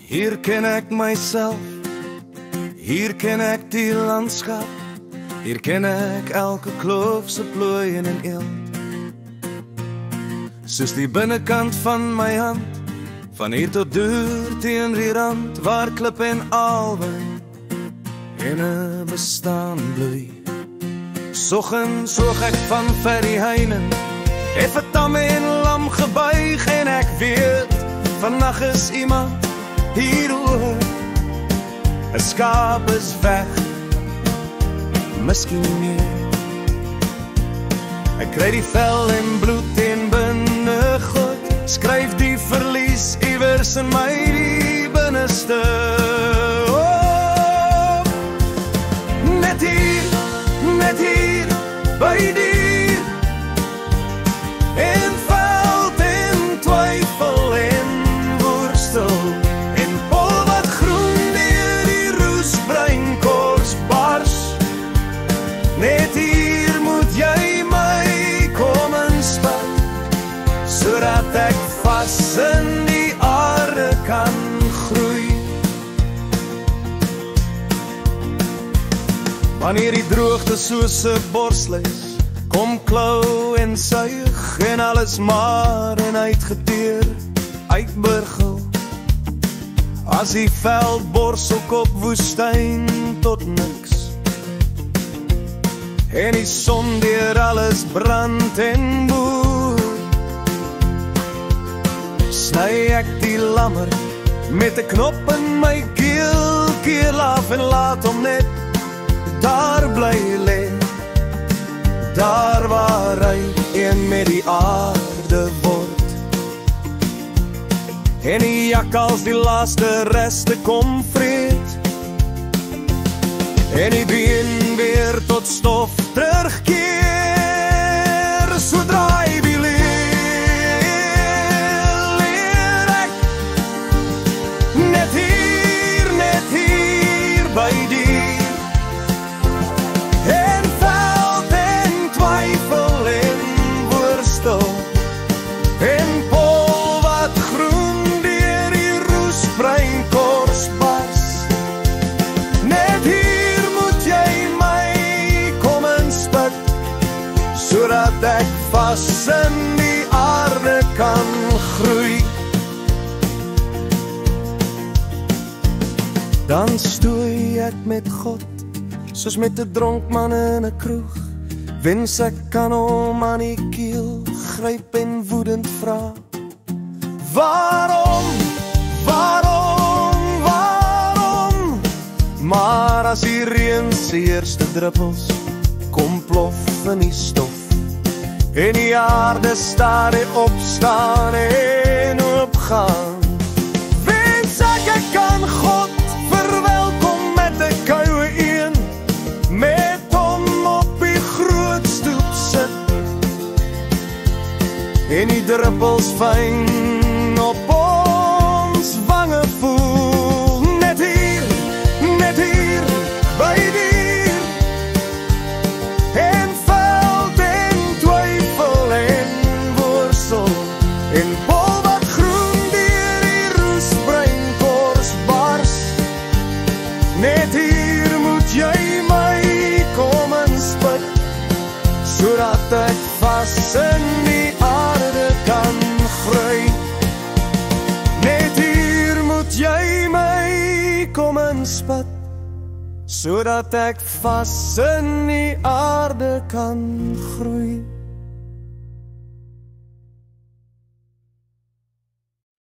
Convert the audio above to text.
Hier ken ek myself, hier ken ek die landskap, hier ken ek elke kloof se plooi en eeld. Soos die binnekant van my hand, van hier tot deur teen die rand, waar klip en alwyn en 'n bestaan bloei. Soggens soog ek van ver die heining, effe tam en lam gebuig, en ek weet, vannag is iemand hieroor. 'n skaap is weg, miskien meer. Ek kry die vel en bloed en binne God, skryf die verlies iewers in my die binneste. Oh, net hier, by die en veld en twyfel en worstel en bol wat groen deur die roesbruin kors bars. Net hier moet jy my kom inspat, sodat ek vas in die aarde kan groei. Wanneer die droogte soos 'n borsluis kom klou en suig, en alles maar en uitgeteer, uitburgel, as die veld borselkop woestyn tot niks, en die son deur alles brand en boer, sny ek die lammer met 'n knop in my keel, keer af en laat hom net daar bly lê, daar waar hy een met die aarde word. En die jakkals die laaste reste kom vreet, en die been weer tot stof terugkeer, sodra hy wil leer ek net hier by die en veld en twyfel en worstel en pol wat groen deur die roesbruin kors bars. Net hier moet jy my kom inspit, sodat ek vas in die aarde kan groei. Dan stoei ek met God, soos met 'n dronk man in 'n kroeg, wens ek kan hom aan die keel gryp en woedend vra, waarom? Maar as die reën se eerste druppels kom plof in die stof, en die aarde stadig opstaan en opgaan, wens ek kan God verwelkom met 'n koue een, met hom op die groot stoep sit, en die druppels fyn op ons wange voel. Net hier, by die en veld en twyfel en worstel, en bol wat groen deur die roesbruin kors bars. Net hier moet jy my kom inspit, sodat ek vas in die aarde kan groei. Net hier moet jy my kom inspit, sodat ek vas in die aarde kan groei.